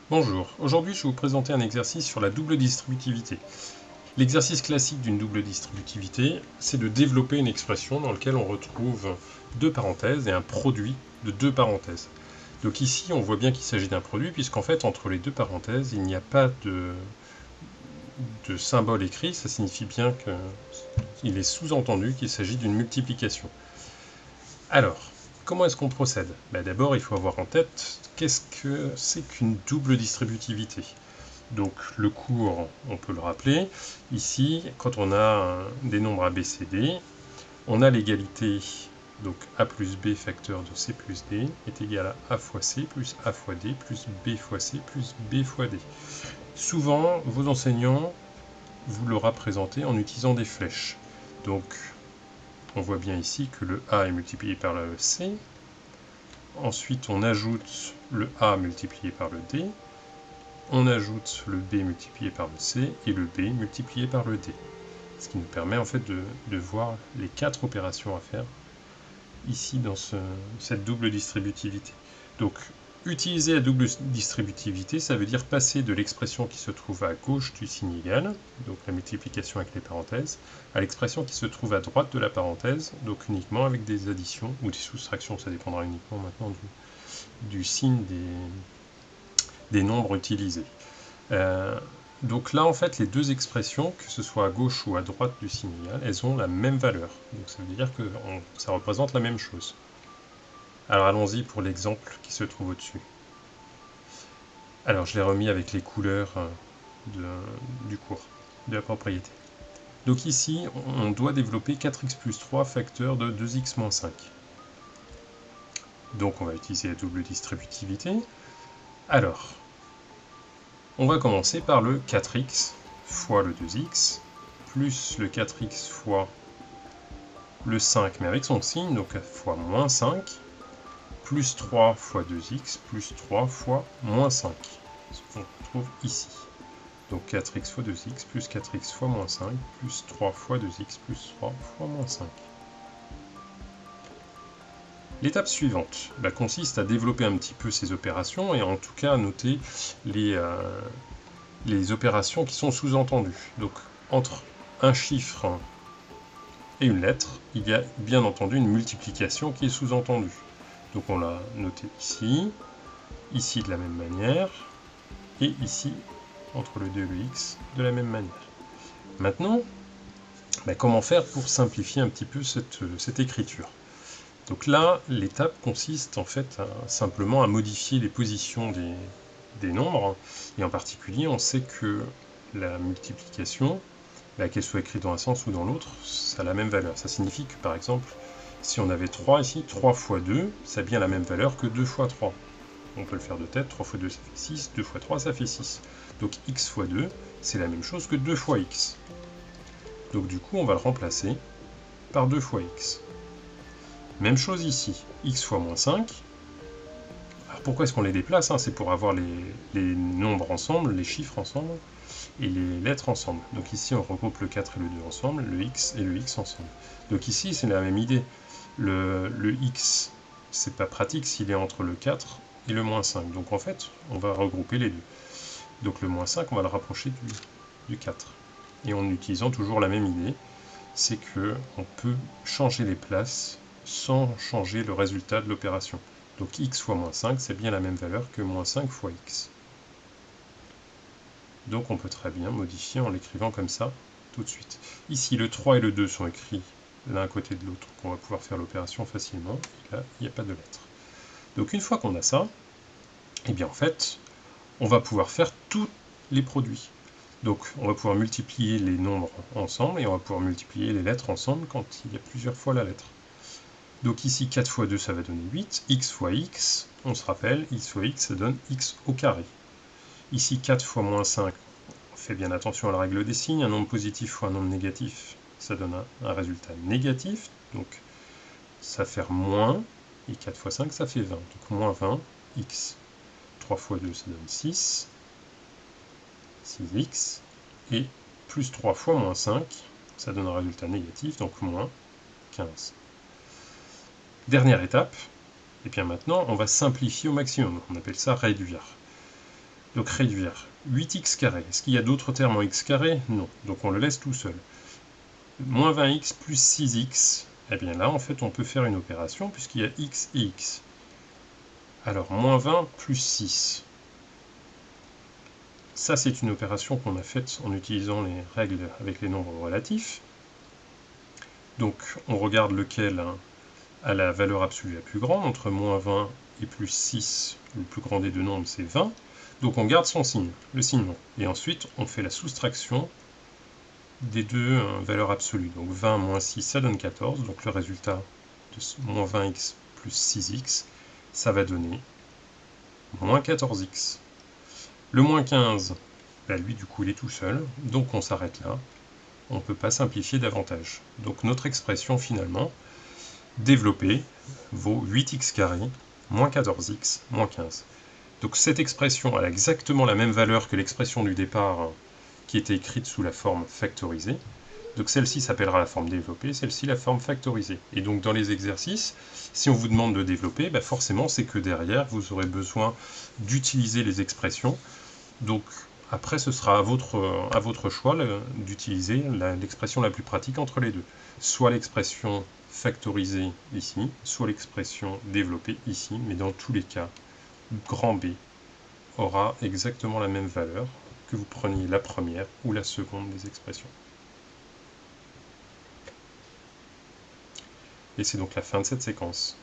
Bonjour, aujourd'hui je vais vous présenter un exercice sur la double distributivité. L'exercice classique d'une double distributivité, c'est de développer une expression dans laquelle on retrouve deux parenthèses et un produit de deux parenthèses. Donc ici on voit bien qu'il s'agit d'un produit puisqu'en fait entre les deux parenthèses il n'y a pas de symbole écrit, ça signifie bien qu'il est sous-entendu qu'il s'agit d'une multiplication. Alors, comment est-ce qu'on procède? D'abord il faut avoir en tête qu'est-ce que c'est qu'une double distributivité. Donc le cours, on peut le rappeler. Ici, quand on a des nombres a, b, c, d, on a l'égalité, donc a plus b facteur de c plus d est égal à fois c plus a fois d plus b fois c plus b fois d. Souvent, vos enseignants vous le représentent en utilisant des flèches. Donc, on voit bien ici que le a est multiplié par le c. Ensuite, on ajoute le a multiplié par le d. On ajoute le b multiplié par le c et le b multiplié par le d. Ce qui nous permet en fait de voir les quatre opérations à faire ici dans cette double distributivité. Donc utiliser la double distributivité, ça veut dire passer de l'expression qui se trouve à gauche du signe égal, donc la multiplication avec les parenthèses, à l'expression qui se trouve à droite de la parenthèse, donc uniquement avec des additions ou des soustractions, ça dépendra uniquement maintenant du signe des nombres utilisés. Donc là, en fait, les deux expressions, que ce soit à gauche ou à droite du signe égal, elles ont la même valeur. Donc ça veut dire que ça représente la même chose. Alors allons-y pour l'exemple qui se trouve au-dessus. Alors je l'ai remis avec les couleurs du cours, de la propriété. Donc ici, on doit développer 4x plus 3 facteur de 2x moins 5. Donc on va utiliser la double distributivité. Alors, on va commencer par le 4x fois le 2x, plus le 4x fois le 5, mais avec son signe, donc fois moins 5, plus 3 fois 2x, plus 3 fois moins 5, ce qu'on trouve ici. Donc 4x fois 2x, plus 4x fois moins 5, plus 3 fois 2x, plus 3 fois moins 5. L'étape suivante consiste à développer un petit peu ces opérations et en tout cas à noter les opérations qui sont sous-entendues. Donc entre un chiffre et une lettre, il y a bien entendu une multiplication qui est sous-entendue. Donc on l'a noté ici de la même manière, et ici, entre le 2 et le x, de la même manière. Maintenant, comment faire pour simplifier un petit peu cette écriture? Donc là, l'étape consiste en fait simplement à modifier les positions des nombres, et en particulier, on sait que la multiplication, qu'elle soit écrite dans un sens ou dans l'autre, ça a la même valeur. Ça signifie que par exemple, si on avait 3 ici, 3 fois 2, ça a bien la même valeur que 2 fois 3. On peut le faire de tête, 3 fois 2 ça fait 6, 2 fois 3 ça fait 6. Donc x fois 2, c'est la même chose que 2 fois x. Donc du coup, on va le remplacer par 2 fois x. Même chose ici, x fois moins 5. Alors pourquoi est-ce qu'on les déplace? C'est pour avoir les nombres ensemble, les chiffres ensemble, et les lettres ensemble. Donc ici, on regroupe le 4 et le 2 ensemble, le x et le x ensemble. Donc ici, c'est la même idée. Le x, c'est pas pratique s'il est entre le 4 et le moins 5. Donc en fait, on va regrouper les deux. Donc le moins 5, on va le rapprocher du 4. Et en utilisant toujours la même idée, c'est qu'on peut changer les places sans changer le résultat de l'opération. Donc x fois moins 5, c'est bien la même valeur que moins 5 fois x. Donc on peut très bien modifier en l'écrivant comme ça tout de suite. Ici, le 3 et le 2 sont écrits l'un à côté de l'autre, donc on va pouvoir faire l'opération facilement. Et là, il n'y a pas de lettres. Donc une fois qu'on a ça, en fait, on va pouvoir faire tous les produits. Donc on va pouvoir multiplier les nombres ensemble et on va pouvoir multiplier les lettres ensemble quand il y a plusieurs fois la lettre. Donc ici 4 fois 2 ça va donner 8, x fois x, on se rappelle, x fois x ça donne x au carré. Ici 4 fois moins 5, on fait bien attention à la règle des signes, un nombre positif fois un nombre négatif, ça donne un résultat négatif, donc ça fait moins, et 4 fois 5 ça fait 20, donc moins 20, x. 3 fois 2 ça donne 6, 6x, et plus 3 fois moins 5, ça donne un résultat négatif, donc moins 15. Dernière étape, et bien maintenant on va simplifier au maximum, on appelle ça réduire. Donc réduire 8x carré. Est-ce qu'il y a d'autres termes en x carré? Non. Donc on le laisse tout seul. Moins 20x plus 6x. Eh bien là, en fait, on peut faire une opération puisqu'il y a x et x. Alors, moins 20 plus 6. Ça, c'est une opération qu'on a faite en utilisant les règles avec les nombres relatifs. Donc, on regarde lequel a la valeur absolue la plus grande. Entre moins 20 et plus 6, le plus grand des deux nombres, c'est 20. Donc, on garde son signe, le signe rond. Et ensuite, on fait la soustraction des deux valeurs absolues. Donc, 20 moins 6, ça donne 14. Donc, le résultat de moins 20x plus 6x, ça va donner moins 14x. Le moins 15, bah lui du coup il est tout seul, donc on s'arrête là. On ne peut pas simplifier davantage. Donc notre expression finalement, développée, vaut 8x carré moins 14x moins 15. Donc cette expression a exactement la même valeur que l'expression du départ qui était écrite sous la forme factorisée. Donc celle-ci s'appellera la forme développée, celle-ci la forme factorisée. Et donc dans les exercices, si on vous demande de développer, bah forcément c'est que derrière vous aurez besoin d'utiliser les expressions. Donc après ce sera à votre choix d'utiliser l'expression la plus pratique entre les deux. Soit l'expression factorisée ici, soit l'expression développée ici, mais dans tous les cas, grand B aura exactement la même valeur que vous preniez la première ou la seconde des expressions. Et c'est donc la fin de cette séquence.